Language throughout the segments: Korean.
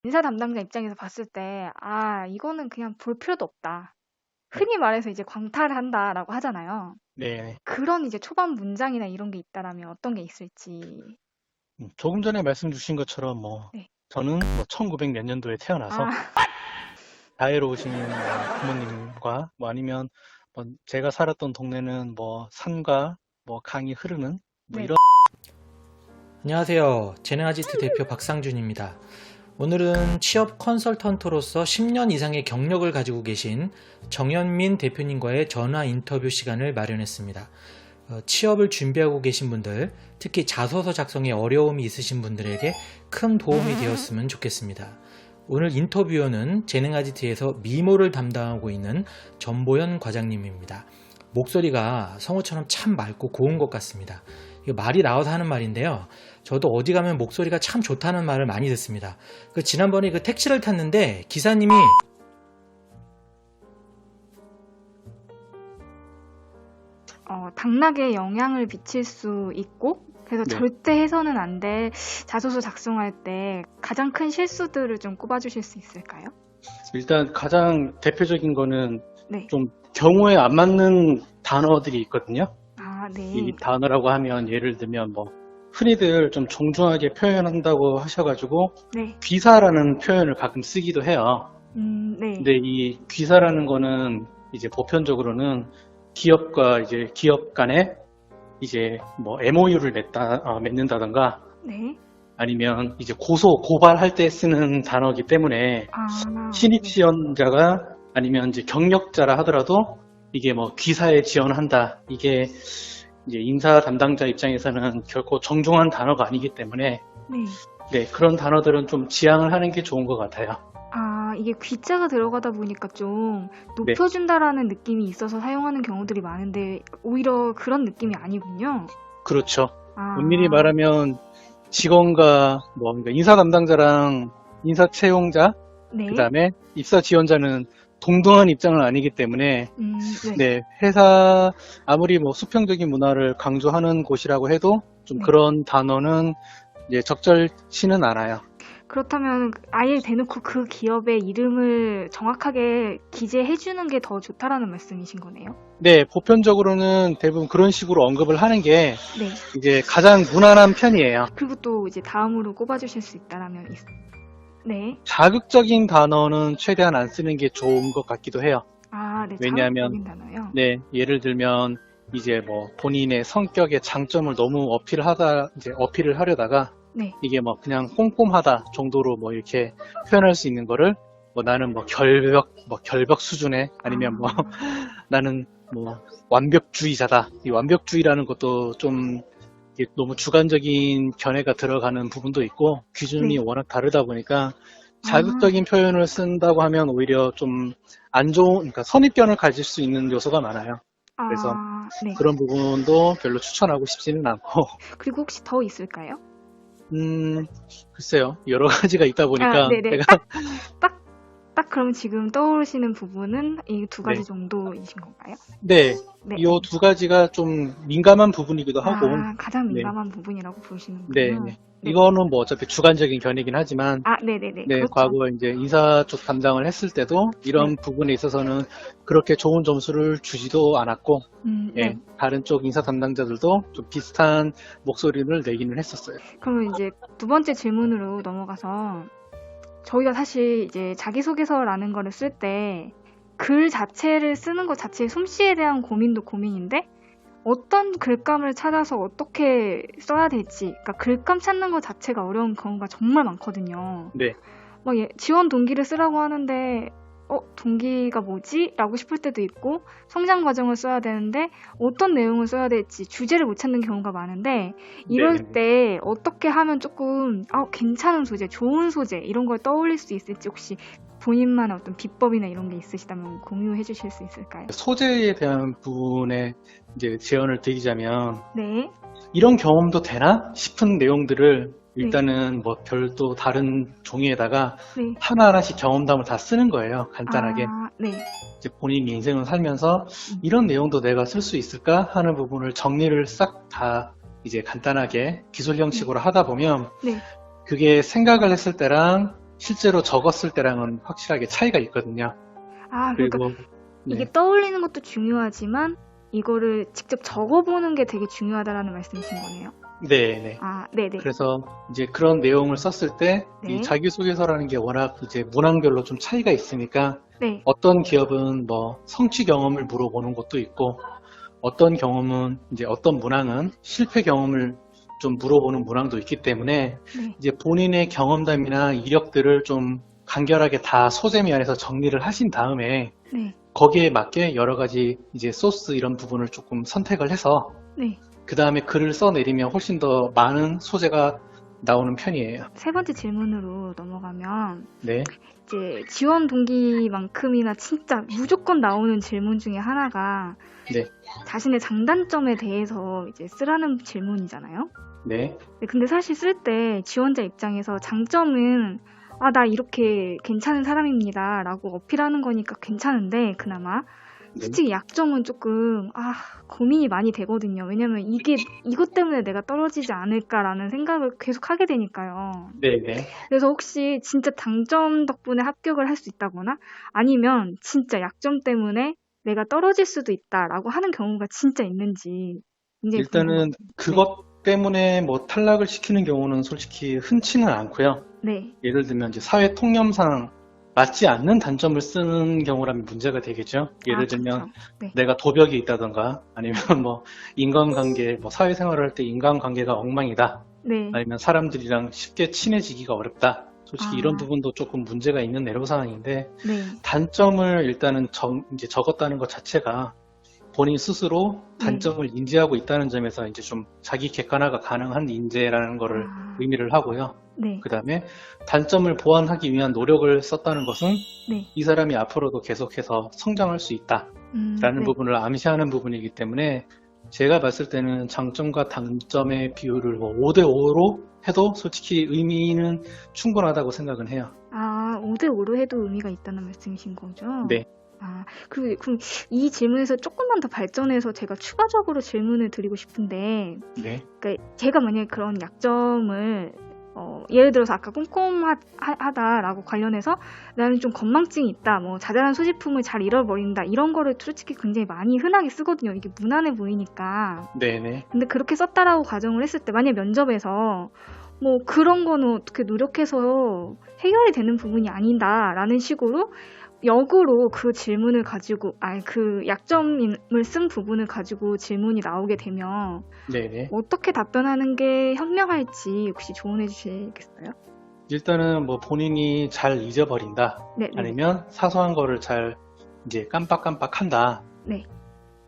인사 담당자 입장에서 봤을 때, 아, 이거는 그냥 볼 필요도 없다. 흔히 말해서 이제 광탈을 한다라고 하잖아요. 네. 그런 이제 초반 문장이나 이런 게 있다라면 어떤 게 있을지. 조금 전에 말씀 주신 것처럼 네. 저는 1900 몇 년도에 태어나서 아, 자애로우신 부모님과 아니면 제가 살았던 동네는 산과 강이 흐르는 네. 이런. 안녕하세요. 재능아지트 대표 박상준입니다. 오늘은 취업 컨설턴트로서 10년 이상의 경력을 가지고 계신 정현민 대표님과의 전화 인터뷰 시간을 마련했습니다. 취업을 준비하고 계신 분들, 특히 자소서 작성에 어려움이 있으신 분들에게 큰 도움이 되었으면 좋겠습니다. 오늘 인터뷰어는 재능아지트에서 미모를 담당하고 있는 전보현 과장님입니다. 목소리가 성우처럼 참 맑고 고운 것 같습니다. 이거 말이 나와서 하는 말인데요. 저도 어디 가면 목소리가 참 좋다는 말을 많이 듣습니다. 지난번에 택시를 탔는데 기사님이 당락에 영향을 미칠 수 있고, 그래서 네. 절대 해서는 안 될 자소서 작성할 때 가장 큰 실수들을 좀 꼽아주실 수 있을까요? 일단 가장 대표적인 거는 네. 좀 경우에 안 맞는 단어들이 있거든요. 아, 네. 이 단어라고 하면 예를 들면 흔히들 좀 정중하게 표현한다고 하셔가지고 네. 귀사라는 표현을 가끔 쓰기도 해요. 네. 근데 이 귀사라는 거는 이제 보편적으로는 기업과 이제 기업 간에 이제 MOU를 맺는다던가 네. 아니면 이제 고발할 때 쓰는 단어이기 때문에 아, 신입 네. 지원자가 아니면 이제 경력자라 하더라도 이게 귀사에 지원한다. 이게 이제 인사 담당자 입장에서는 결코 정중한 단어가 아니기 때문에 네. 네, 그런 단어들은 좀 지양을 하는 게 좋은 것 같아요. 아, 이게 귀자가 들어가다 보니까 좀 네, 높여준다라는 느낌이 있어서 사용하는 경우들이 많은데, 오히려 그런 느낌이 아니군요. 그렇죠. 아, 엄밀히 말하면 직원과 그러니까 인사 담당자랑 인사 채용자, 네. 그다음에 입사 지원자는 동등한 입장은 아니기 때문에 네. 네, 회사 아무리 수평적인 문화를 강조하는 곳이라고 해도 좀 네. 그런 단어는 이제 적절치는 않아요. 그렇다면 아예 대놓고 그 기업의 이름을 정확하게 기재해주는 게 더 좋다라는 말씀이신 거네요? 네, 보편적으로는 대부분 그런 식으로 언급을 하는 게 네. 이제 가장 무난한 편이에요. 그리고 또 이제 다음으로 꼽아주실 수 있다라면, 네. 자극적인 단어는 최대한 안 쓰는 게 좋은 것 같기도 해요. 아, 네. 왜냐하면 자극적인 단어요. 네, 예를 들면 이제 본인의 성격의 장점을 너무 어필을 하려다가 네. 이게 그냥 꼼꼼하다 정도로 이렇게 표현할 수 있는 거를 나는 결벽 수준의 아니면 나는 완벽주의자다. 이 완벽주의라는 것도 좀 이게 너무 주관적인 견해가 들어가는 부분도 있고 기준이 네. 워낙 다르다 보니까 자극적인 표현을 쓴다고 하면 오히려 좀 안 좋은, 그러니까 선입견을 가질 수 있는 요소가 많아요. 그래서 네. 그런 부분도 별로 추천하고 싶지는 않고, 그리고 혹시 더 있을까요? 글쎄요. 여러 가지가 있다 보니까 네네. 제가, 딱 그럼 지금 떠오르시는 부분은 이 두 가지 네. 정도이신 건가요? 네. 네. 이 두 가지가 좀 민감한 부분이기도 하고, 가장 네. 민감한 부분이라고 보시는군요. 네. 네. 이거는 어차피 주관적인 견해긴 하지만, 네네네. 네, 그렇죠. 과거 이제 인사 쪽 담당을 했을 때도 이런 부분에 있어서는 그렇게 좋은 점수를 주지도 않았고, 네. 다른 쪽 인사 담당자들도 좀 비슷한 목소리를 내기는 했었어요. 그러면 이제 두 번째 질문으로 넘어가서 저희가 사실 이제 자기소개서라는 거를 쓸 때 글 자체를 쓰는 것 자체의 솜씨에 대한 고민도 고민인데 어떤 글감을 찾아서 어떻게 써야 될지, 그러니까 글감 찾는 것 자체가 어려운 경우가 정말 많거든요. 네. 지원 동기를 쓰라고 하는데 동기가 뭐지? 라고 싶을 때도 있고, 성장 과정을 써야 되는데 어떤 내용을 써야 될지 주제를 못 찾는 경우가 많은데, 이럴 네. 때 어떻게 하면 조금 괜찮은 소재, 좋은 소재 이런 걸 떠올릴 수 있을지 혹시 본인만의 어떤 비법이나 이런 게 있으시다면 공유해 주실 수 있을까요? 소재에 대한 부분에 이제 제언을 드리자면, 네. 이런 경험도 되나 싶은 내용들을 일단은 별도 다른 종이에다가 네. 하나하나씩 경험담을 다 쓰는 거예요. 간단하게. 네. 이제 본인 인생을 살면서 이런 내용도 내가 쓸 수 있을까 하는 부분을 정리를 싹 다 이제 간단하게 기술 형식으로 하다 보면 네. 그게 생각을 했을 때랑 실제로 적었을 때랑은 확실하게 차이가 있거든요. 아, 그러니까 그리고 이게 네, 떠올리는 것도 중요하지만 이거를 직접 적어보는 게 되게 중요하다라는 말씀이신 거네요. 네, 네. 아, 네네. 그래서 이제 그런 내용을 썼을 때 이 네. 자기소개서라는 게 워낙 이제 문항별로 좀 차이가 있으니까 네. 어떤 기업은 뭐 성취 경험을 물어보는 것도 있고 어떤 경험은 이제 어떤 문항은 실패 경험을 좀 물어보는 문항도 있기 때문에 네. 이제 본인의 경험담이나 이력들을 좀 간결하게 다 소재 면에서 정리를 하신 다음에 네. 거기에 맞게 여러 가지 이제 소스 이런 부분을 조금 선택을 해서 네. 그 다음에 글을 써내리면 훨씬 더 많은 소재가 나오는 편이에요. 세 번째 질문으로 넘어가면 네, 이제 지원 동기만큼이나 진짜 무조건 나오는 질문 중에 하나가 네, 자신의 장단점에 대해서 이제 쓰라는 질문이잖아요. 네, 네, 근데 사실 쓸 때 지원자 입장에서 장점은 아, 나 이렇게 괜찮은 사람입니다 라고 어필하는 거니까 괜찮은데 그나마 네, 솔직히 약점은 조금 고민이 많이 되거든요. 왜냐면 이것 때문에 내가 떨어지지 않을까라는 생각을 계속 하게 되니까요. 네, 네. 그래서 혹시 진짜 장점 덕분에 합격을 할 수 있다거나 아니면 진짜 약점 때문에 내가 떨어질 수도 있다라고 하는 경우가 진짜 있는지 굉장히 일단은 궁금해요. 그것 때문에 뭐 탈락을 시키는 경우는 솔직히 흔치는 않고요. 네. 예를 들면 이제 사회 통념상 맞지 않는 단점을 쓰는 경우라면 문제가 되겠죠. 예를 들면 그렇죠. 네. 내가 도벽이 있다던가 아니면 뭐 인간관계, 뭐 사회생활을 할 때 인간관계가 엉망이다. 네. 아니면 사람들이랑 쉽게 친해지기가 어렵다. 솔직히 이런 아. 부분도 조금 문제가 있는 애로사항인데 네. 단점을 일단은 이제 적었다는 것 자체가 본인 스스로 단점을 인지하고 있다는 점에서 이제 좀 자기 객관화가 가능한 인재라는 거를 의미를 하고요. 네. 그 다음에 단점을 보완하기 위한 노력을 썼다는 것은 네. 이 사람이 앞으로도 계속해서 성장할 수 있다라는 네. 부분을 암시하는 부분이기 때문에 제가 봤을 때는 장점과 단점의 비율을 뭐 5대5로 해도 솔직히 의미는 충분하다고 생각은 해요. 5대5로 해도 의미가 있다는 말씀이신 거죠? 네. 그럼 이 질문에서 조금만 더 발전해서 제가 추가적으로 질문을 드리고 싶은데, 네. 그러니까 제가 만약에 그런 약점을, 예를 들어서 아까 꼼꼼하다라고 관련해서 나는 좀 건망증이 있다, 뭐 자잘한 소지품을 잘 잃어버린다, 이런 거를 솔직히 굉장히 많이 흔하게 쓰거든요. 이게 무난해 보이니까. 네네. 근데 그렇게 썼다라고 가정을 했을 때, 만약 면접에서 뭐 그런 거는 어떻게 노력해서 해결이 되는 부분이 아니다라는 식으로 역으로 그 질문을 가지고, 그 약점을 쓴 부분을 가지고 질문이 나오게 되면 네네. 어떻게 답변하는 게 현명할지 혹시 조언해 주시겠어요? 일단은 뭐 본인이 잘 잊어버린다. 네, 네, 아니면 사소한 거를 잘 이제 깜빡깜빡한다. 네,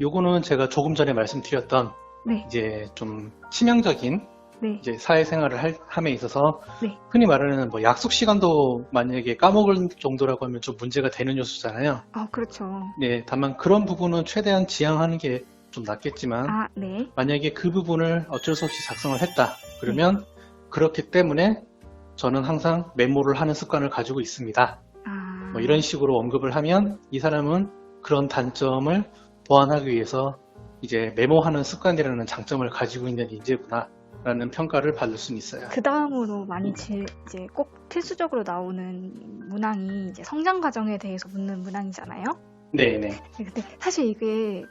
요거는 제가 조금 전에 말씀드렸던 네, 이제 좀 치명적인 네, 이제 사회생활을 함에 있어서 네. 흔히 말하는 뭐 약속 시간도 만약에 까먹을 정도라고 하면 좀 문제가 되는 요소잖아요. 그렇죠. 네, 다만 그런 부분은 최대한 지양하는 게 좀 낫겠지만 네, 만약에 그 부분을 어쩔 수 없이 작성을 했다. 그러면 그렇기 때문에 저는 항상 메모를 하는 습관을 가지고 있습니다. 뭐 이런 식으로 언급을 하면 이 사람은 그런 단점을 보완하기 위해서 이제 메모하는 습관이라는 장점을 가지고 있는 인재구나 라는 평가를 받을 수는 있어요. 그 다음으로 많이 이제 꼭 필수적으로 나오는 문항이 이제 성장 과정에 대해서 묻는 문항이잖아요. 네네. 근데 사실 이게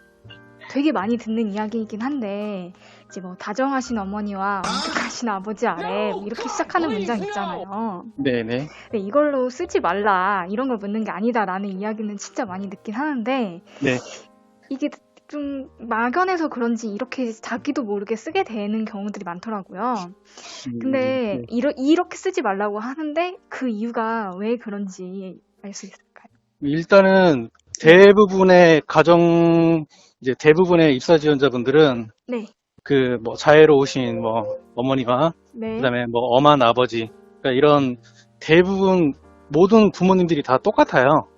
되게 많이 듣는 이야기이긴 한데 이제 뭐 다정하신 어머니와 완벽하신 아버지 아래 뭐 이렇게 시작하는 문장 있잖아요. 네네. 근데 이걸로 쓰지 말라 이런 걸 묻는 게 아니다라는 이야기는 진짜 많이 듣긴 하는데 네. 이게 좀 막연해서 그런지 이렇게 자기도 모르게 쓰게 되는 경우들이 많더라고요. 근데 네. 이렇게 쓰지 말라고 하는데 그 이유가 왜 그런지 알 수 있을까요? 일단은 대부분의 이제 대부분의 입사 지원자분들은 네, 그 뭐 자애로우신 뭐 어머니와 네, 그다음에 뭐 엄한 아버지 그러니까 이런 대부분 모든 부모님들이 다 똑같아요.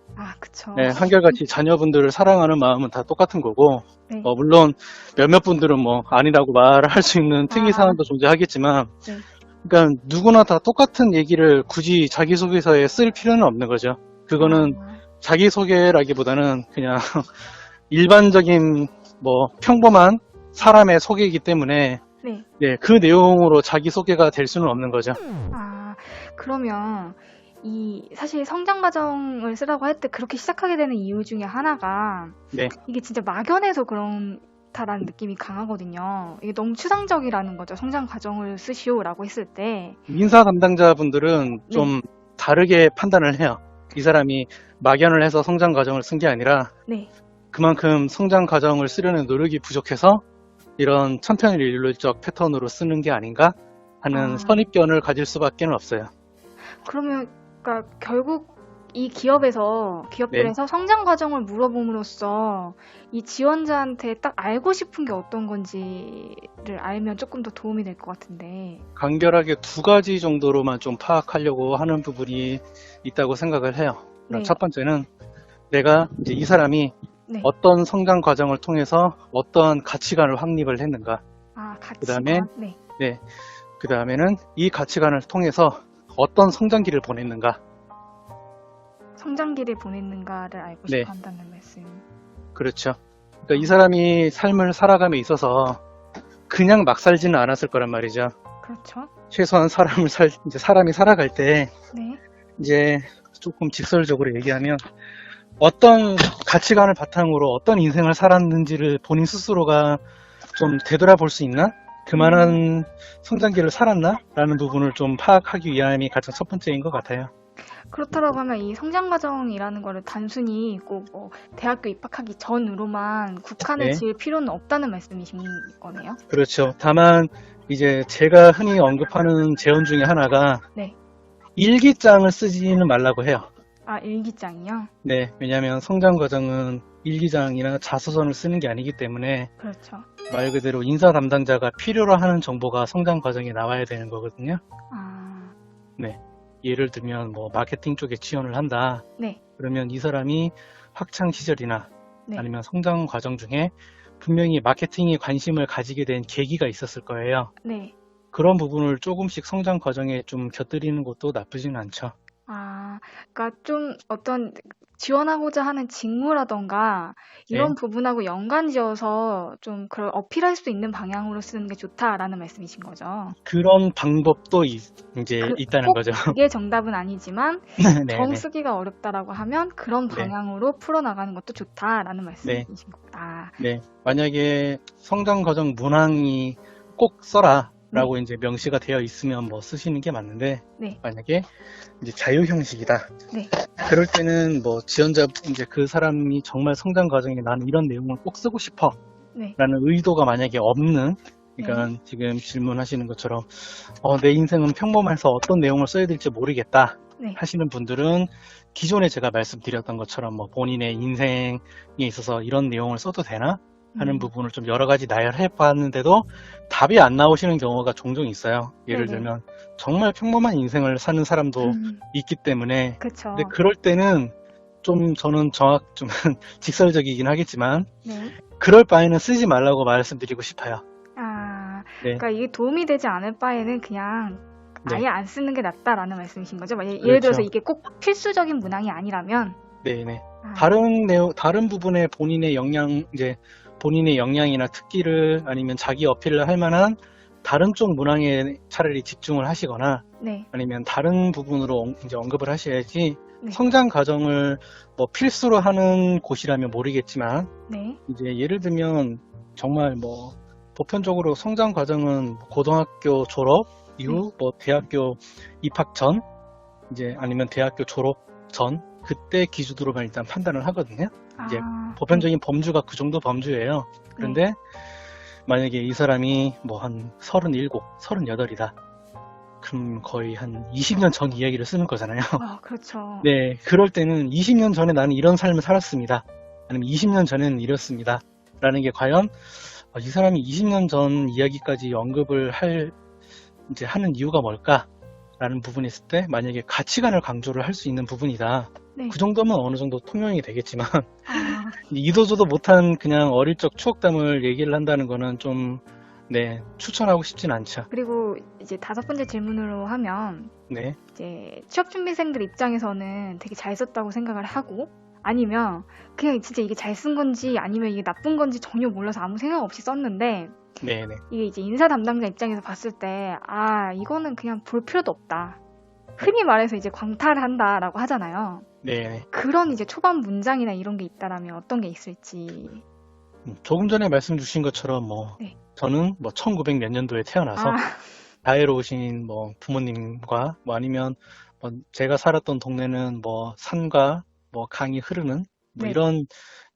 그쵸. 네, 한결같이 자녀분들을 사랑하는 마음은 다 똑같은 거고 네. 물론 몇몇 분들은 뭐 아니라고 말할 수 있는 특이 사안도 존재하겠지만 네. 그러니까 누구나 다 똑같은 얘기를 굳이 자기소개서에 쓸 필요는 없는 거죠. 그거는 자기소개라기보다는 그냥 일반적인 뭐 평범한 사람의 소개이기 때문에 네. 네, 그 내용으로 자기소개가 될 수는 없는 거죠. 그러면 사실 성장 과정을 쓰라고 할 때 그렇게 시작하게 되는 이유 중에 하나가 네. 이게 진짜 막연해서 그렇다라는 느낌이 강하거든요. 이게 너무 추상적이라는 거죠. 성장 과정을 쓰시오라고 했을 때. 인사 담당자분들은 네. 좀 다르게 판단을 해요. 이 사람이 막연을 해서 성장 과정을 쓴 게 아니라 네. 그만큼 성장 과정을 쓰려는 노력이 부족해서 이런 천편일률적 패턴으로 쓰는 게 아닌가 하는 아. 선입견을 가질 수밖에 없어요. 그러면 그러니까 결국 이 기업들에서 성장 과정을 물어봄으로써 이 지원자한테 딱 알고 싶은 게 어떤 건지를 알면 조금 더 도움이 될 것 같은데. 간결하게 두 가지 정도로만 좀 파악하려고 하는 부분이 있다고 생각을 해요. 네. 첫 번째는 내가 이제 이 사람이 네. 어떤 성장 과정을 통해서 어떠한 가치관을 확립을 했는가. 가치관. 그다음에 네. 그 다음에는 이 가치관을 통해서 어떤 성장기를 보냈는가. 성장기를 보냈는가를 알고 네. 싶어 한다는 말씀. 그렇죠. 그러니까 이 사람이 삶을 살아감에 있어서 그냥 막 살지는 않았을 거란 말이죠. 그렇죠. 최소한 이제 사람이 살아갈 때 네. 이제 조금 직설적으로 얘기하면 어떤 가치관을 바탕으로 어떤 인생을 살았는지를 본인 스스로가 좀 되돌아볼 수 있나? 그만한 성장기를 살았나? 라는 부분을 좀 파악하기 위함이 가장 첫 번째인 것 같아요. 그렇다라고 하면 이 성장 과정이라는 거를 단순히 꼭 대학교 입학하기 전으로만 국한을 네. 지을 필요는 없다는 말씀이신 거네요. 그렇죠. 다만 이제 제가 흔히 언급하는 재원 중에 하나가 네. 일기장을 쓰지는 말라고 해요. 일기장이요? 네, 왜냐하면 성장 과정은 일기장이나 자서전을 쓰는 게 아니기 때문에 그렇죠. 말 그대로 인사 담당자가 필요로 하는 정보가 성장 과정에 나와야 되는 거거든요. 네, 예를 들면 뭐 마케팅 쪽에 지원을 한다. 네. 그러면 이 사람이 학창 시절이나 네. 아니면 성장 과정 중에 분명히 마케팅에 관심을 가지게 된 계기가 있었을 거예요. 네. 그런 부분을 조금씩 성장 과정에 좀 곁들이는 것도 나쁘지는 않죠. 그러니까 좀 어떤 지원하고자 하는 직무라던가 이런 네. 부분하고 연관지어서 좀 그걸 어필할 수 있는 방향으로 쓰는 게 좋다라는 말씀이신 거죠. 그런 방법도 이제 있다는 꼭 거죠. 그게 정답은 아니지만 네, 정 네. 쓰기가 어렵다라고 하면 그런 네. 방향으로 풀어나가는 것도 좋다라는 말씀이신 거다. 네, 만약에 성장 과정 문항이 꼭 써라 라고 이제 명시가 되어 있으면 뭐 쓰시는 게 맞는데, 네. 만약에 이제 자유 형식이다. 네. 그럴 때는 뭐 지원자, 이제 그 사람이 정말 성장 과정에 나는 이런 내용을 꼭 쓰고 싶어 네. 라는 의도가 만약에 없는, 그러니까 지금 질문하시는 것처럼 내 인생은 평범해서 어떤 내용을 써야 될지 모르겠다 네. 하시는 분들은 기존에 제가 말씀드렸던 것처럼 뭐 본인의 인생에 있어서 이런 내용을 써도 되나 하는 부분을 좀 여러 가지 나열해 봤는데도 답이 안 나오시는 경우가 종종 있어요. 예를 네네. 들면 정말 평범한 인생을 사는 사람도 있기 때문에. 그렇죠. 근데 그럴 때는 좀 저는 좀 직설적이긴 하겠지만 네. 그럴 바에는 쓰지 말라고 말씀드리고 싶어요. 네. 그러니까 이게 도움이 되지 않을 바에는 그냥 네. 아예 안 쓰는 게 낫다라는 말씀이신 거죠? 예를 그렇죠. 들어서 이게 꼭 필수적인 문항이 아니라면 네네. 다른 부분에 본인의 역량이나 특기를 아니면 자기 어필을 할 만한 다른 쪽 문항에 차라리 집중을 하시거나 네. 아니면 다른 부분으로 이제 언급을 하셔야지. 네. 성장 과정을 뭐 필수로 하는 곳이라면 모르겠지만 네. 이제 예를 들면 정말 뭐 보편적으로 성장 과정은 고등학교 졸업 이후 뭐 대학교 입학 전 이제 아니면 대학교 졸업 전 그때 기준으로만 일단 판단을 하거든요. 이제 보편적인 범주가 그 정도 범주예요. 그런데 만약에 이 사람이 뭐 한 37, 38이다. 그럼 거의 한 20년 전 이야기를 쓰는 거잖아요. 그렇죠. 네, 그럴 때는 20년 전에 나는 이런 삶을 살았습니다. 아니면 20년 전에는 이랬습니다. 라는 게 과연 이 사람이 20년 전 이야기까지 언급을 하는 이유가 뭘까? 라는 부분이 있을 때 만약에 가치관을 강조를 할 수 있는 부분이다. 네. 그 정도면 어느 정도 통용이 되겠지만 이도저도 못한 그냥 어릴 적 추억담을 얘기를 한다는 거는 좀 추천하고 싶진 않죠. 그리고 이제 5번째 질문으로 하면 네. 이제 취업준비생들 입장에서는 되게 잘 썼다고 생각을 하고 아니면 그냥 진짜 이게 잘 쓴 건지 아니면 이게 나쁜 건지 전혀 몰라서 아무 생각 없이 썼는데 네네. 이게 이제 인사 담당자 입장에서 봤을 때 이거는 그냥 볼 필요도 없다. 흔히 말해서 이제 광탈을 한다라고 하잖아요. 네. 그런 이제 초반 문장이나 이런 게 있다라면 어떤 게 있을지. 조금 전에 말씀 주신 것처럼 뭐 네. 저는 뭐 1900 몇 년도에 태어나서 아, 자애로우신 뭐 부모님과 뭐 아니면 뭐 제가 살았던 동네는 뭐 산과 뭐 강이 흐르는 뭐 네. 이런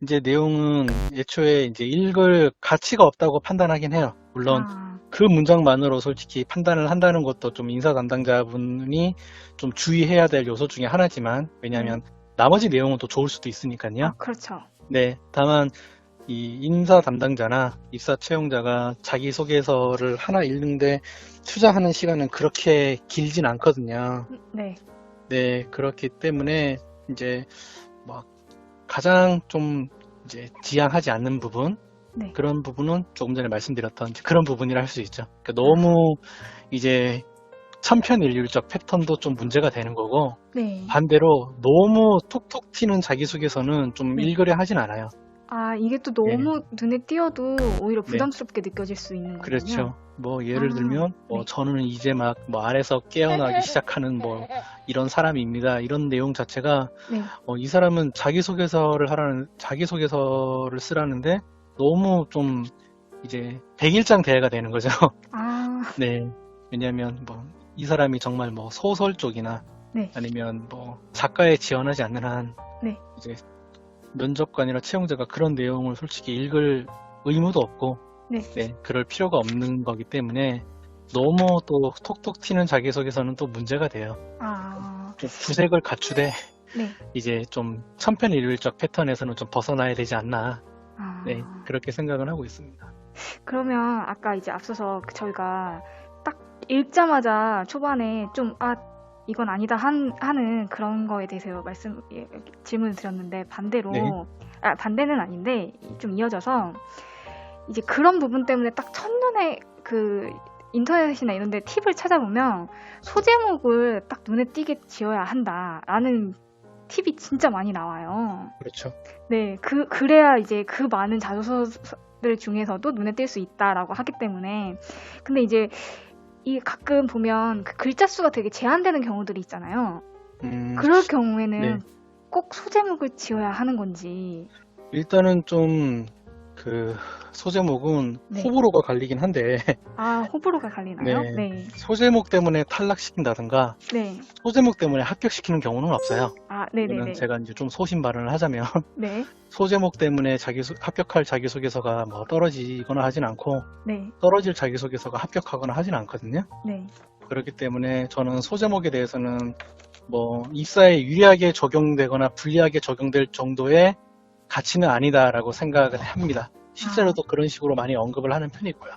이제 내용은 애초에 이제 읽을 가치가 없다고 판단하긴 해요. 물론 아, 그 문장만으로 솔직히 판단을 한다는 것도 좀 인사 담당자분이 좀 주의해야 될 요소 중에 하나지만 왜냐하면 나머지 내용은 또 좋을 수도 있으니까요. 그렇죠. 네, 다만 이 인사 담당자나 입사 채용자가 자기소개서를 하나 읽는데 투자하는 시간은 그렇게 길진 않거든요. 네. 네, 그렇기 때문에 이제 막 가장 좀 이제 지양하지 않는 부분, 네. 그런 부분은 조금 전에 말씀드렸던 이제 그런 부분이라 할 수 있죠. 그러니까 너무 이제 천편일률적 패턴도 좀 문제가 되는 거고 네. 반대로 너무 톡톡 튀는 자기소개서는 좀 네. 읽으려 하진 않아요. 아, 이게 또 너무 눈에 띄어도 오히려 네. 부담스럽게 느껴질 수 있는 거군요. 그렇죠. 뭐 예를 아, 들면 뭐 네. 저는 이제 막 뭐 안에서 깨어나기 시작하는 뭐 이런 사람입니다. 이런 내용 자체가 네. 이 사람은 자기소개서를 쓰라는데 너무 좀 이제 백일장 대회가 되는 거죠. 아, 네. 왜냐하면 뭐 이 사람이 정말 뭐 소설 쪽이나 네. 아니면 뭐 작가에 지원하지 않는 한 네. 이제 면접관이나 채용자가 그런 내용을 솔직히 읽을 의무도 없고 네. 네, 그럴 필요가 없는 거기 때문에 너무 또 톡톡 튀는 자기소개서는 또 문제가 돼요. 아, 좀 구색을 갖추되 네. 이제 좀 천편일률적 패턴에서는 좀 벗어나야 되지 않나. 아. 네, 그렇게 생각을 하고 있습니다. 그러면 아까 이제 앞서서 저희가 딱 읽자마자 초반에 좀, 이건 아니다 하는 그런 거에 대해서 질문을 드렸는데 반대로, 네. 반대는 아닌데 좀 이어져서 이제 그런 부분 때문에 딱 첫눈에 그 인터넷이나 이런 데 팁을 찾아보면 소제목을 딱 눈에 띄게 지어야 한다라는 팁이 진짜 많이 나와요. 그렇죠. 네, 그래야 이제 그 많은 자소서들 중에서도 눈에 띌 수 있다라고 하기 때문에. 근데 이제 이 가끔 보면 그 글자 수가 되게 제한되는 경우들이 있잖아요. 그럴 경우에는 네. 꼭 소제목을 지어야 하는 건지. 일단은 좀 그 소제목은 네. 호불호가 갈리긴 한데 호불호가 갈리나요? 네. 네. 소제목 때문에 탈락시킨다든가 네. 소제목 때문에 합격시키는 경우는 없어요. 네네네. 이거는 제가 이제 좀 소신 발언을 하자면 네. 소제목 때문에 합격할 자기소개서가 뭐 떨어지거나 하진 않고 네. 떨어질 자기소개서가 합격하거나 하진 않거든요. 네. 그렇기 때문에 저는 소제목에 대해서는 뭐 입사에 유리하게 적용되거나 불리하게 적용될 정도의 가치는 아니다라고 생각을 합니다. 실제로도 그런 식으로 많이 언급을 하는 편이고요.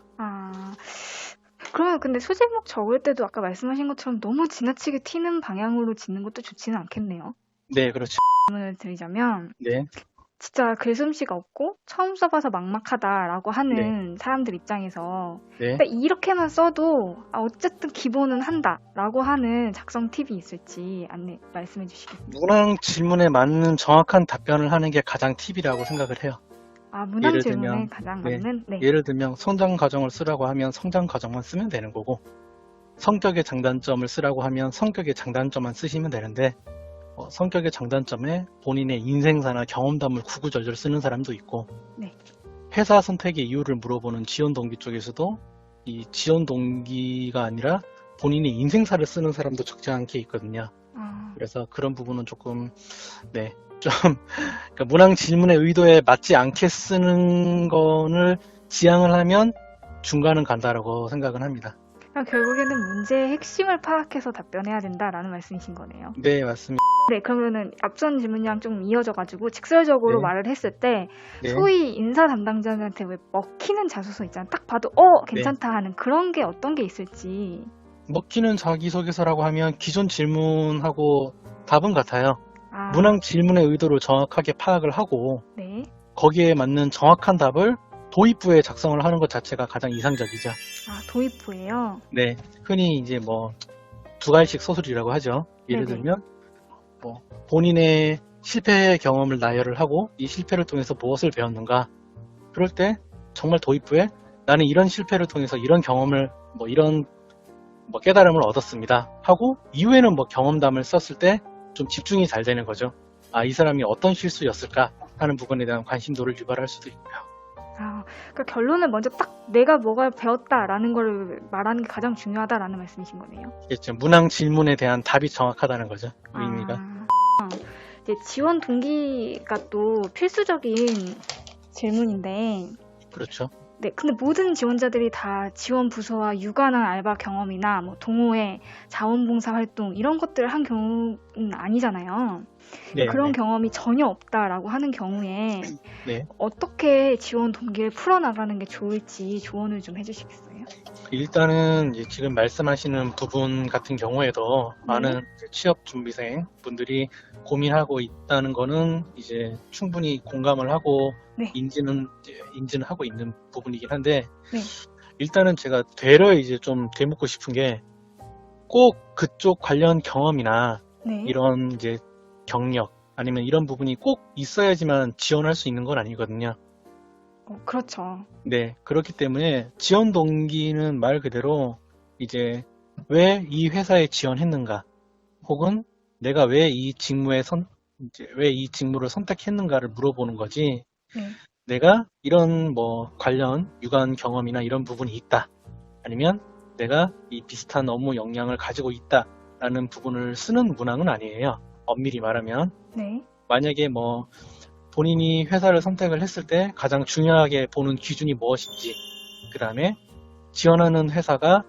그러면 근데 소제목 적을 때도 아까 말씀하신 것처럼 너무 지나치게 튀는 방향으로 짓는 것도 좋지는 않겠네요. 네, 그렇죠. 질문을 드리자면 네, 진짜 글솜씨가 없고 처음 써봐서 막막하다라고 하는 사람들 입장에서 네. 그러니까 이렇게만 써도 어쨌든 기본은 한다라고 하는 작성 팁이 있을지 말씀해 주시겠어요? 문항 질문에 맞는 정확한 답변을 하는 게 가장 팁이라고 생각을 해요. 문항 예를 질문에 들면, 가장 네. 맞는? 네. 예를 들면 성장 과정을 쓰라고 하면 성장 과정만 쓰면 되는 거고 성격의 장단점을 쓰라고 하면 성격의 장단점만 쓰시면 되는데 성격의 장단점에 본인의 인생사나 경험담을 구구절절 쓰는 사람도 있고 네. 회사 선택의 이유를 물어보는 지원 동기 쪽에서도 이 지원 동기가 아니라 본인의 인생사를 쓰는 사람도 적지 않게 있거든요. 그래서 그런 부분은 조금 좀 그러니까 문항 질문의 의도에 맞지 않게 쓰는 거를 지향을 하면 중간은 간다라고 생각은 합니다. 결국에는 문제의 핵심을 파악해서 답변해야 된다라는 말씀이신 거네요. 네, 맞습니다. 네, 그러면은 앞선 질문이랑 좀 이어져가지고 직설적으로 네. 말을 했을 때 네. 소위 인사 담당자한테 왜 먹히는 자소서 있잖아요. 딱 봐도 괜찮다 하는 그런 게 어떤 게 있을지. 먹히는 자기소개서라고 하면 기존 질문하고 답은 같아요. 문항 질문의 의도를 정확하게 파악을 하고 네. 거기에 맞는 정확한 답을 도입부에 작성을 하는 것 자체가 가장 이상적이죠. 도입부예요? 네, 흔히 이제 뭐 두 가지씩 서술이라고 하죠. 예를 네네. 들면 뭐 본인의 실패 경험을 나열을 하고 이 실패를 통해서 무엇을 배웠는가. 그럴 때 정말 도입부에 나는 이런 실패를 통해서 이런 경험을 이런 뭐 깨달음을 얻었습니다 하고 이후에는 뭐 경험담을 썼을 때 좀 집중이 잘 되는 거죠. 아, 이 사람이 어떤 실수였을까 하는 부분에 대한 관심도를 유발할 수도 있고요. 아, 그러니까 결론은 먼저 딱 내가 뭐가 배웠다라는 걸 말하는 게 가장 중요하다라는 말씀이신 거네요. 이제 문항 질문에 대한 답이 정확하다는 거죠. 의미가. 이제 지원 동기가 또 필수적인 질문인데, 그렇죠. 네, 근데 모든 지원자들이 다 지원 부서와 유관한 알바 경험이나 뭐 동호회, 자원봉사 활동 이런 것들을 한 경우는 아니잖아요. 네, 그런 네. 경험이 전혀 없다라고 하는 경우에 네. 어떻게 지원 동기를 풀어나가는 게 좋을지 조언을 좀 해주시겠어요? 일단은 이제 지금 말씀하시는 부분 같은 경우에도 많은 이제 취업 준비생 분들이 고민하고 있다는 거는 이제 충분히 공감을 하고 네. 인지는 하고 있는 부분이긴 한데 네. 일단은 제가 되려 이제 좀 되묻고 싶은 게 꼭 그쪽 관련 경험이나 네. 이런 이제 경력 아니면 이런 부분이 꼭 있어야지만 지원할 수 있는 건 아니거든요. 그렇죠. 네, 그렇기 때문에 지원 동기는 말 그대로 이제 왜 이 회사에 지원했는가, 혹은 내가 왜 이 왜 이 직무를 선택했는가를 물어보는 거지. 네. 내가 이런 뭐 관련 유관 경험이나 이런 부분이 있다. 아니면 내가 이 비슷한 업무 역량을 가지고 있다라는 부분을 쓰는 문항은 아니에요. 엄밀히 말하면. 네. 만약에 뭐 본인이 회사를 선택을 했을 때 가장 중요하게 보는 기준이 무엇인지, 그 다음에 지원하는 회사가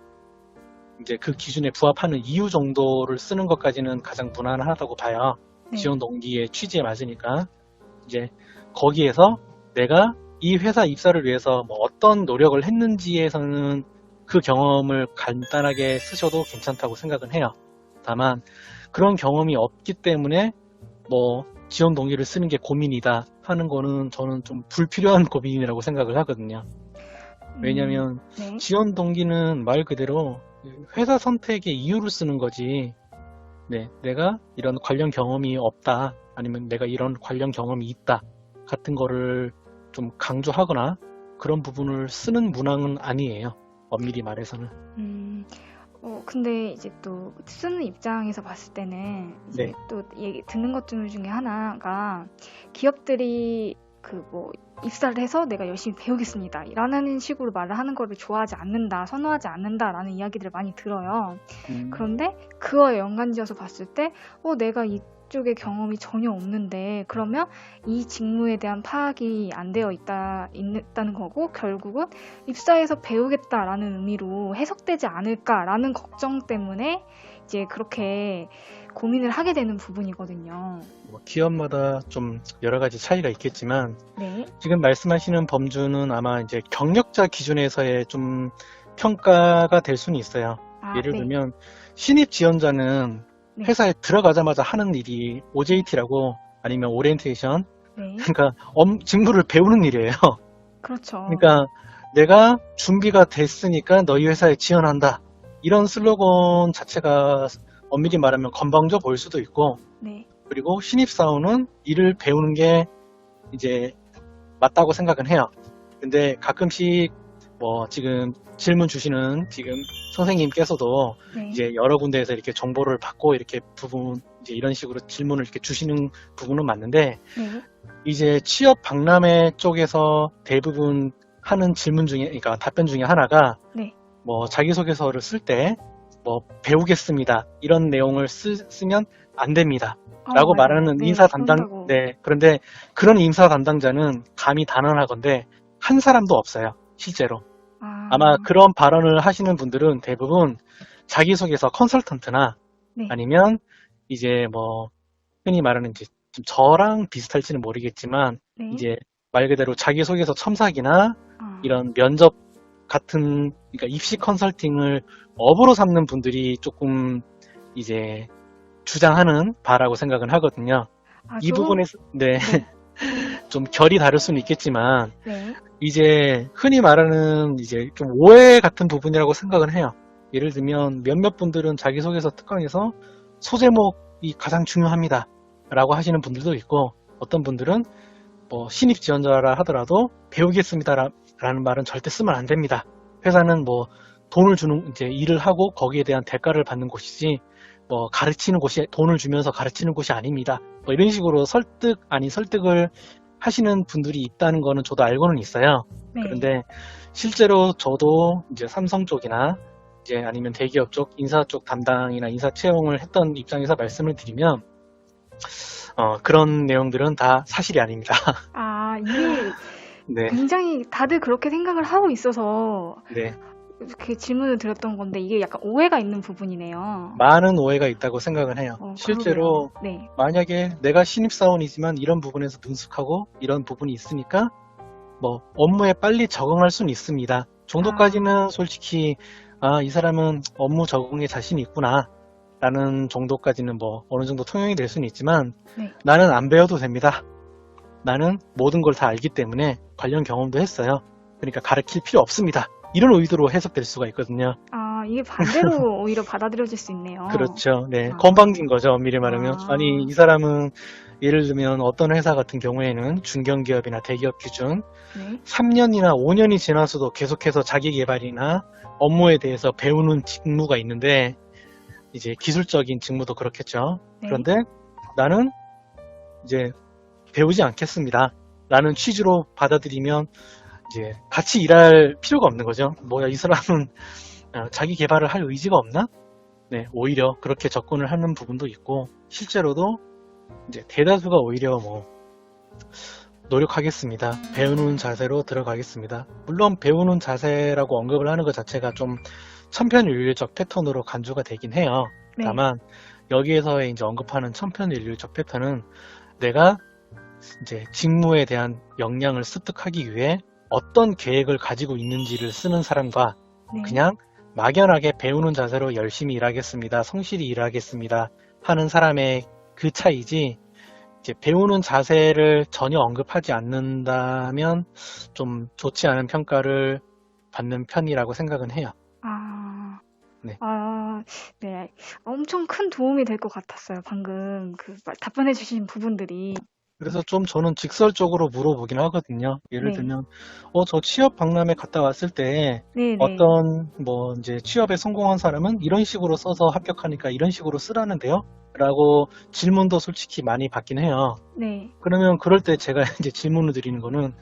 이제 그 기준에 부합하는 이유 정도를 쓰는 것까지는 가장 무난하다고 봐요. 네. 지원 동기의 취지에 맞으니까. 이제 거기에서 내가 이 회사 입사를 위해서 뭐 어떤 노력을 했는지에서는 그 경험을 간단하게 쓰셔도 괜찮다고 생각은 해요. 다만 그런 경험이 없기 때문에 뭐 지원 동기를 쓰는 게 고민이다 하는 거는 저는 좀 불필요한 고민이라고 생각을 하거든요. 왜냐면 네. 지원 동기는 말 그대로 회사 선택의 이유를 쓰는 거지. 네, 내가 이런 관련 경험이 없다, 아니면 내가 이런 관련 경험이 있다 같은 거를 좀 강조하거나 그런 부분을 쓰는 문항은 아니에요. 엄밀히 말해서는. 근데 이제 또 쓰는 입장에서 봤을 때는 이제 네. 또 얘기 듣는 것 중에 하나가 기업들이 그 뭐 입사를 해서 내가 열심히 배우겠습니다 라는 식으로 말을 하는 거를 좋아하지 않는다, 선호하지 않는다라는 이야기들을 많이 들어요. 그런데 그거에 연관지어서 봤을 때 내가 이쪽에 경험이 전혀 없는데 그러면 이 직무에 대한 파악이 안 되어 있다는 거고 결국은 입사해서 배우겠다라는 의미로 해석되지 않을까라는 걱정 때문에 이제 그렇게 고민을 하게 되는 부분이거든요. 뭐 기업마다 좀 여러 가지 차이가 있겠지만 네. 지금 말씀하시는 범주는 아마 이제 경력자 기준에서의 좀 평가가 될 수는 있어요. 예를 네. 들면 신입 지원자는 네. 회사에 들어가자마자 하는 일이 OJT라고 아니면 오리엔테이션, 네. 그러니까 직무를 배우는 일이에요. 그렇죠. 그러니까 내가 준비가 됐으니까 너희 회사에 지원한다. 이런 슬로건 자체가 엄밀히 말하면 건방져 보일 수도 있고, 네. 그리고 신입사원은 일을 배우는 게 이제 맞다고 생각은 해요. 근데 가끔씩 뭐 지금 질문 주시는 지금 선생님께서도 네. 이제 여러 군데에서 이렇게 정보를 받고 이렇게 이제 이런 식으로 질문을 이렇게 주시는 부분은 맞는데, 네. 이제 취업 박람회 쪽에서 대부분 하는 질문 중에, 그러니까 답변 중에 하나가 네. 뭐 자기소개서를 쓸 때 뭐 배우겠습니다 이런 내용을 쓰면 안 됩니다 라고 맞아요. 말하는 네, 인사 담당. 그런다고. 네, 그런데 그런 인사 담당자는 감히 단언하건대 한 사람도 없어요, 실제로. 아마 그런 발언을 하시는 분들은 대부분 자기소개서 컨설턴트나 네. 아니면 이제 뭐 흔히 말하는 이제 좀 저랑 비슷할지는 모르겠지만 네. 이제 말 그대로 자기소개서 첨삭이나 이런 면접 같은, 그러니까 입시 컨설팅을 업으로 삼는 분들이 조금 이제 주장하는 바라고 생각은 하거든요. 이 부분에서 네. 좀 결이 다를 수는 있겠지만 네. 이제 흔히 말하는 이제 좀 오해 같은 부분이라고 생각은 해요. 예를 들면 몇몇 분들은 자기소개서 특강에서 소제목이 가장 중요합니다 라고 하시는 분들도 있고, 어떤 분들은 뭐 신입 지원자라 하더라도 배우겠습니다 라는 말은 절대 쓰면 안 됩니다. 회사는 뭐 돈을 주는 이제 일을 하고 거기에 대한 대가를 받는 곳이지 뭐 가르치는 곳이 돈을 주면서 가르치는 곳이 아닙니다. 뭐 이런 식으로 설득 아닌 설득을 하시는 분들이 있다는 거는 저도 알고는 있어요. 네. 그런데 실제로 저도 이제 삼성 쪽이나 이제 아니면 대기업 쪽 인사 쪽 담당이나 인사 채용을 했던 입장에서 말씀을 드리면 그런 내용들은 다 사실이 아닙니다. 아, 이게 네, 굉장히 다들 그렇게 생각을 하고 있어서 네. 이렇게 질문을 드렸던 건데 이게 약간 오해가 있는 부분이네요. 많은 오해가 있다고 생각을 해요. 실제로 그러게요. 네. 만약에 내가 신입사원이지만 이런 부분에서 능숙하고 이런 부분이 있으니까 뭐 업무에 빨리 적응할 수는 있습니다. 정도까지는 솔직히 이 사람은 업무 적응에 자신이 있구나 라는 정도까지는 뭐 어느 정도 통용이 될 수는 있지만 네. 나는 안 배워도 됩니다. 나는 모든 걸 다 알기 때문에 관련 경험도 했어요. 그러니까 가르칠 필요 없습니다. 이런 의도로 해석될 수가 있거든요. 아, 이게 반대로 오히려 받아들여질 수 있네요. 그렇죠. 네. 아. 건방진 거죠. 엄밀히 말하면. 아. 아니, 이 사람은 예를 들면 어떤 회사 같은 경우에는 중견기업이나 대기업 기준 네. 3년이나 5년이 지나서도 계속해서 자기 개발이나 업무에 대해서 배우는 직무가 있는데 이제 기술적인 직무도 그렇겠죠. 네. 그런데 나는 이제 배우지 않겠습니다. 라는 취지로 받아들이면 이제 같이 일할 필요가 없는 거죠. 뭐야, 이 사람은 자기 개발을 할 의지가 없나? 네, 오히려 그렇게 접근을 하는 부분도 있고, 실제로도 이제 대다수가 오히려 뭐, 노력하겠습니다. 배우는 자세로 들어가겠습니다. 물론 배우는 자세라고 언급을 하는 것 자체가 좀 천편일률적 패턴으로 간주가 되긴 해요. 네. 다만, 여기에서의 이제 언급하는 천편일률적 패턴은 내가 이제 직무에 대한 역량을 습득하기 위해 어떤 계획을 가지고 있는지를 쓰는 사람과 네. 그냥 막연하게 배우는 자세로 열심히 일하겠습니다. 성실히 일하겠습니다. 하는 사람의 그 차이지, 이제 배우는 자세를 전혀 언급하지 않는다면 좀 좋지 않은 평가를 받는 편이라고 생각은 해요. 아, 네. 네. 엄청 큰 도움이 될 것 같았어요. 방금 답변해 주신 부분들이. 그래서 좀 저는 직설적으로 물어보긴 하거든요. 예를 네. 들면, 저 취업 박람회 갔다 왔을 때 네, 네. 어떤 뭐 이제 취업에 성공한 사람은 이런 식으로 써서 합격하니까 이런 식으로 쓰라는데요? 라고 질문도 솔직히 많이 받긴 해요. 네. 그러면 그럴 때 제가 이제 질문을 드리는 거는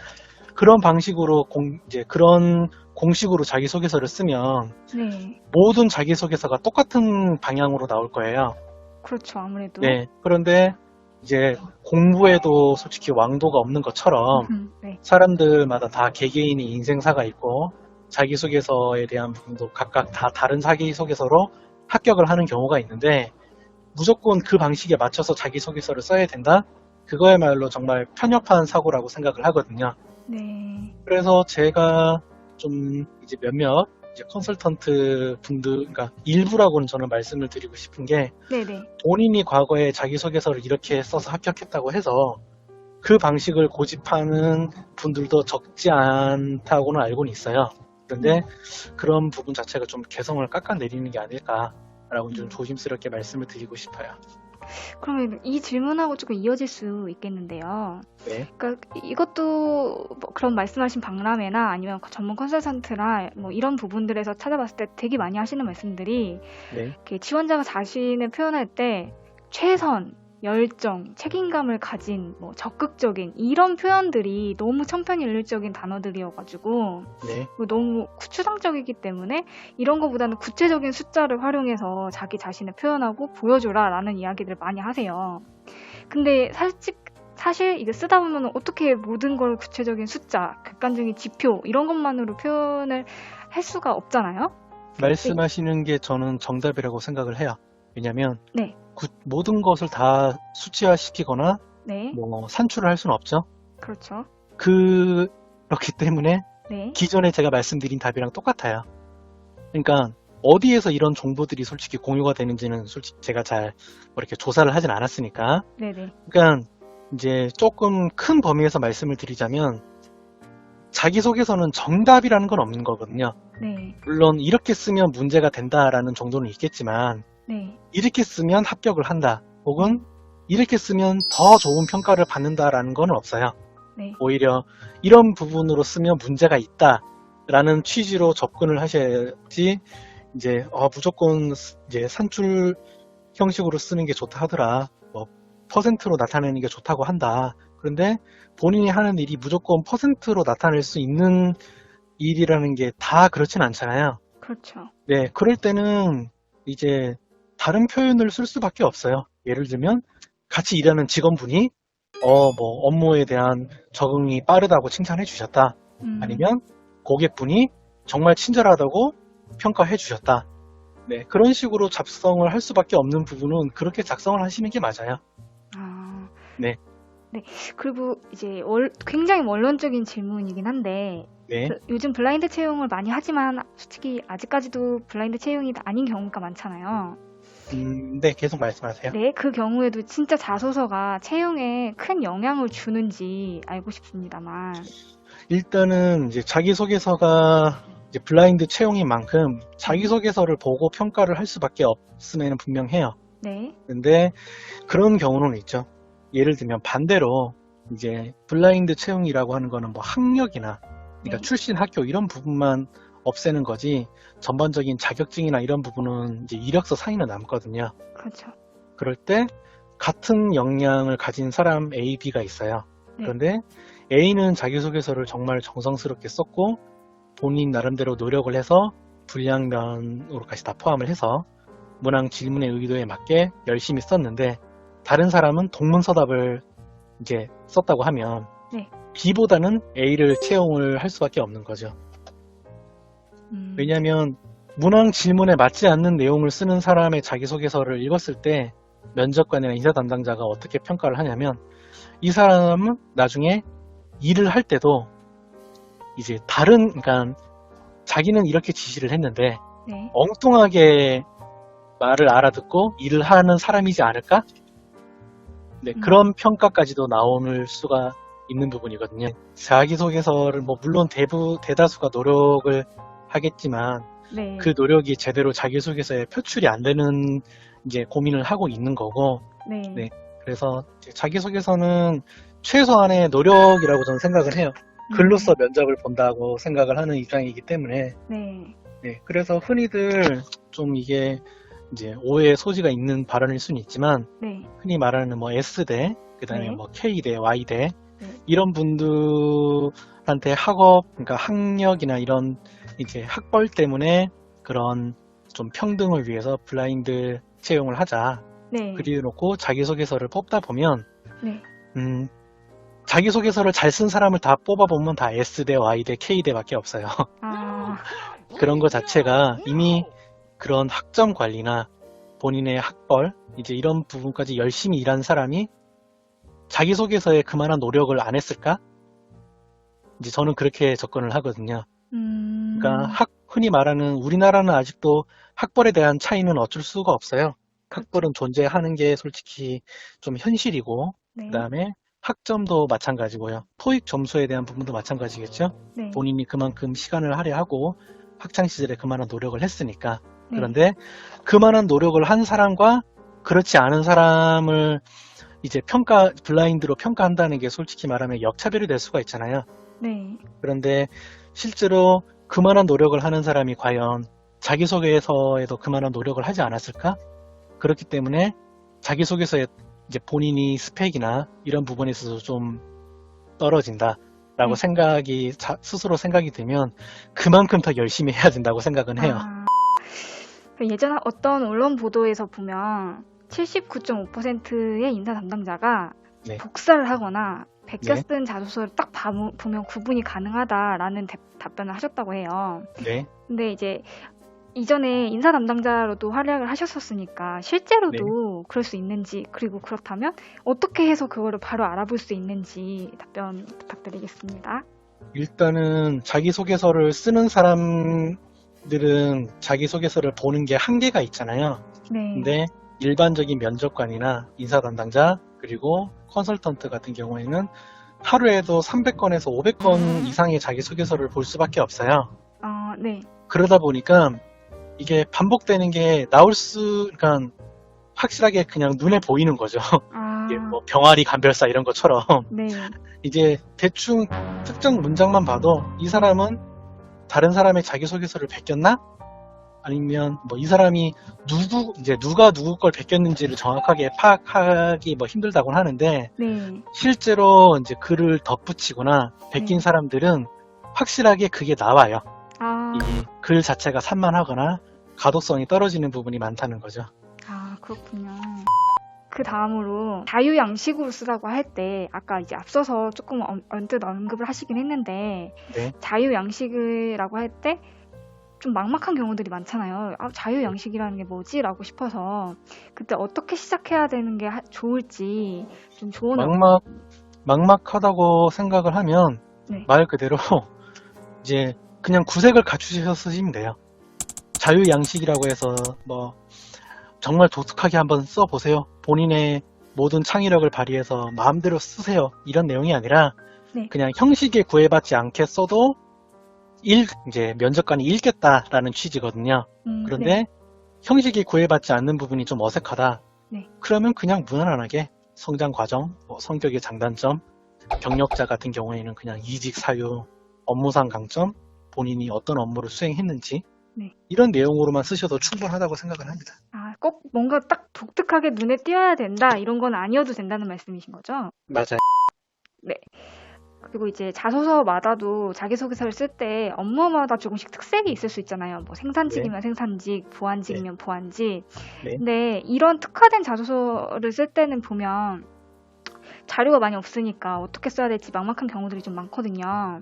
그런 방식으로 이제 그런 공식으로 자기소개서를 쓰면 네. 모든 자기소개서가 똑같은 방향으로 나올 거예요. 그렇죠. 아무래도. 네. 그런데 이제 공부에도 솔직히 왕도가 없는 것처럼 네. 사람들마다 다 개개인의 인생사가 있고 자기소개서에 대한 부분도 각각 다 다른 자기소개서로 합격을 하는 경우가 있는데 무조건 그 방식에 맞춰서 자기소개서를 써야 된다? 그거야말로 정말 편협한 사고라고 생각을 하거든요. 네. 그래서 제가 좀 이제 몇몇 이제 컨설턴트 분들, 그러니까 일부라고는 저는 말씀을 드리고 싶은 게 네네. 본인이 과거에 자기소개서를 이렇게 써서 합격했다고 해서 그 방식을 고집하는 분들도 적지 않다고는 알고는 있어요. 그런데 그런 부분 자체가 좀 개성을 깎아내리는 게 아닐까라고 좀 조심스럽게 말씀을 드리고 싶어요. 그러면 이 질문하고 조금 이어질 수 있겠는데요. 네. 그러니까 이것도 뭐 그런 말씀하신 박람회나 아니면 전문 컨설턴트나 뭐 이런 부분들에서 찾아봤을 때 되게 많이 하시는 말씀들이 네. 이렇게 지원자가 자신을 표현할 때 최선, 열정, 책임감을 가진 뭐 적극적인 이런 표현들이 너무 천편일률적인 단어들이어가지고 네. 너무 추상적이기 때문에 이런 거보다는 구체적인 숫자를 활용해서 자기 자신을 표현하고 보여줘라 라는 이야기들을 많이 하세요. 근데 사실 이게 쓰다 보면 어떻게 모든 걸 구체적인 숫자, 객관적인 지표 이런 것만으로 표현을 할 수가 없잖아요. 말씀하시는 게 저는 정답이라고 생각을 해요. 왜냐하면 네. 모든 것을 다 수치화시키거나 네. 뭐 산출을 할 수는 없죠. 그렇죠. 그렇기 때문에 네. 기존에 제가 말씀드린 답이랑 똑같아요. 그러니까 어디에서 이런 정보들이 솔직히 공유가 되는지는 솔직히 제가 잘 이렇게 조사를 하진 않았으니까. 네네. 그러니까 이제 조금 큰 범위에서 말씀을 드리자면 자기소개서는 정답이라는 건 없는 거거든요. 네. 물론 이렇게 쓰면 문제가 된다라는 정도는 있겠지만 네. 이렇게 쓰면 합격을 한다. 혹은 이렇게 쓰면 더 좋은 평가를 받는다라는 건 없어요. 네. 오히려 이런 부분으로 쓰면 문제가 있다. 라는 취지로 접근을 하셔야지, 이제, 무조건 이제 산출 형식으로 쓰는 게 좋다 하더라. 뭐, 퍼센트로 나타내는 게 좋다고 한다. 그런데 본인이 하는 일이 무조건 퍼센트로 나타낼 수 있는 일이라는 게 다 그렇진 않잖아요. 그렇죠. 네, 그럴 때는 이제 다른 표현을 쓸 수밖에 없어요. 예를 들면 같이 일하는 직원분이 뭐 업무에 대한 적응이 빠르다고 칭찬해 주셨다. 아니면 고객분이 정말 친절하다고 평가해 주셨다. 네, 그런 식으로 작성을 할 수밖에 없는 부분은 그렇게 작성을 하시는 게 맞아요. 아, 네. 네. 그리고 이제 굉장히 원론적인 질문이긴 한데, 네. 요즘 블라인드 채용을 많이 하지만 솔직히 아직까지도 블라인드 채용이 아닌 경우가 많잖아요. 네, 계속 말씀하세요. 네, 그 경우에도 진짜 자소서가 채용에 큰 영향을 주는지 알고 싶습니다만. 일단은 이제 자기소개서가 이제 블라인드 채용인 만큼 자기소개서를 보고 평가를 할 수밖에 없음에는 분명해요. 네, 근데 그런 경우는 있죠. 예를 들면 반대로 이제 블라인드 채용이라고 하는 거는 뭐 학력이나 그러니까 네. 출신 학교 이런 부분만 없애는 거지 전반적인 자격증이나 이런 부분은 이제 이력서 상위는 남거든요. 그렇죠. 그럴 때 같은 역량을 가진 사람 A, B가 있어요. 네. 그런데 A는 자기소개서를 정말 정성스럽게 썼고 본인 나름대로 노력을 해서 분량면으로까지 다 포함을 해서 문항 질문의 의도에 맞게 열심히 썼는데 다른 사람은 동문서답을 이제 썼다고 하면 네. B보다는 A를 채용을 할 수밖에 없는 거죠. 왜냐하면 문항 질문에 맞지 않는 내용을 쓰는 사람의 자기소개서를 읽었을 때 면접관이나 인사 담당자가 어떻게 평가를 하냐면 이 사람은 나중에 일을 할 때도 이제 그러니까 자기는 이렇게 지시를 했는데 네. 엉뚱하게 말을 알아듣고 일을 하는 사람이지 않을까? 네, 그런 평가까지도 나올 수가 있는 부분이거든요. 자기소개서를 뭐 물론 대다수가 노력을 하겠지만 네. 그 노력이 제대로 자기소개서에 표출이 안 되는 이제 고민을 하고 있는 거고, 네. 네. 그래서 이제 자기소개서는 최소한의 노력이라고 저는 생각을 해요. 글로써 면접을 본다고 생각을 하는 입장이기 때문에. 네. 네. 그래서 흔히들 좀 이게 이제 오해의 소지가 있는 발언일 수는 있지만, 네. 흔히 말하는 뭐 S대, 그 다음에 네. 뭐 K대, Y대, 네. 이런 분들한테 그러니까 학력이나 이런 이제 학벌 때문에 그런 좀 평등을 위해서 블라인드 채용을 하자. 네. 그리놓고 자기소개서를 뽑다 보면, 네. 자기소개서를 잘 쓴 사람을 다 뽑아보면 다 S대, Y대, K대밖에 없어요. 아, 그런 것 자체가 이미 그런 학점 관리나 본인의 학벌, 이제 이런 부분까지 열심히 일한 사람이 자기소개서에 그만한 노력을 안 했을까? 이제 저는 그렇게 접근을 하거든요. 그러니까 흔히 말하는 우리나라는 아직도 학벌에 대한 차이는 어쩔 수가 없어요. 학벌은 존재하는 게 솔직히 좀 현실이고, 네. 그 다음에 학점도 마찬가지고요. 토익 점수에 대한 부분도 마찬가지겠죠. 네. 본인이 그만큼 시간을 할애하고 학창시절에 그만한 노력을 했으니까. 네. 그런데 그만한 노력을 한 사람과 그렇지 않은 사람을 이제 블라인드로 평가한다는 게 솔직히 말하면 역차별이 될 수가 있잖아요. 네. 그런데 실제로 그만한 노력을 하는 사람이 과연 자기소개서에도 그만한 노력을 하지 않았을까? 그렇기 때문에 자기소개서에 이제 본인이 스펙이나 이런 부분에 있어서 좀 떨어진다라고 스스로 생각이 들면 그만큼 더 열심히 해야 된다고 생각은 해요. 예전 어떤 언론 보도에서 보면 79.5%의 인사 담당자가 네. 복사를 하거나 베껴 네. 쓴 자소서를 딱 보면 구분이 가능하다라는 답변을 하셨다고 해요. 네. 근데 이제 이전에 인사 담당자로도 활약을 하셨었으니까 실제로도 그럴 수 있는지, 그리고 그렇다면 어떻게 해서 그거를 바로 알아볼 수 있는지 답변 부탁드리겠습니다. 일단은 자기소개서를 쓰는 사람들은 자기소개서를 보는 게 한계가 있잖아요. 네. 근데 일반적인 면접관이나 인사 담당자 그리고 컨설턴트 같은 경우에는 하루에도 300건에서 500건 이상의 자기소개서를 볼 수밖에 없어요. 네. 그러다 보니까 이게 반복되는 게 그러니까 확실하게 그냥 눈에 보이는 거죠. 이게 뭐 병아리 감별사 이런 것처럼 네. 이제 대충 특정 문장만 봐도 이 사람은 다른 사람의 자기소개서를 베꼈나? 아니면 뭐 이 사람이 누가 누구 걸 베꼈는지를 정확하게 파악하기 뭐 힘들다고는 하는데, 네. 실제로 이제 글을 덧붙이거나 베낀 네. 사람들은 확실하게 그게 나와요. 아, 이 글 자체가 산만하거나 가독성이 떨어지는 부분이 많다는 거죠. 그렇군요. 그 다음으로 자유양식으로 쓰라고 할 때, 아까 이제 앞서서 조금 언뜻 언급을 하시긴 했는데, 네. 자유양식이라고 할 때 좀 막막한 경우들이 많잖아요. 자유양식이라는 게 뭐지? 라고 싶어서, 그때 어떻게 시작해야 되는 게 좋을지, 좀 조언을. 막막하다고 생각을 하면 네. 말 그대로 이제 그냥 구색을 갖추셔서 쓰시면 돼요. 자유양식이라고 해서 뭐 정말 독특하게 한번 써보세요. 본인의 모든 창의력을 발휘해서 마음대로 쓰세요. 이런 내용이 아니라 네. 그냥 형식에 구애받지 않게 써도 이제 면접관이 읽겠다라는 취지거든요. 그런데 네. 형식에 구애받지 않는 부분이 좀 어색하다. 네. 그러면 그냥 무난하게 성장 과정, 뭐 성격의 장단점, 경력자 같은 경우에는 그냥 이직 사유, 업무상 강점, 본인이 어떤 업무를 수행했는지 네. 이런 내용으로만 쓰셔도 충분하다고 생각을 합니다. 꼭 뭔가 딱 독특하게 눈에 띄어야 된다, 이런 건 아니어도 된다는 말씀이신 거죠? 맞아요. 네. 그리고 이제 자소서마다도 자기소개서를 쓸 때 업무마다 조금씩 특색이 있을 수 있잖아요. 뭐 생산직이면 생산직, 보안직이면 보안직. 네. 근데 이런 특화된 자소서를 쓸 때는 보면 자료가 많이 없으니까 어떻게 써야 될지 막막한 경우들이 좀 많거든요.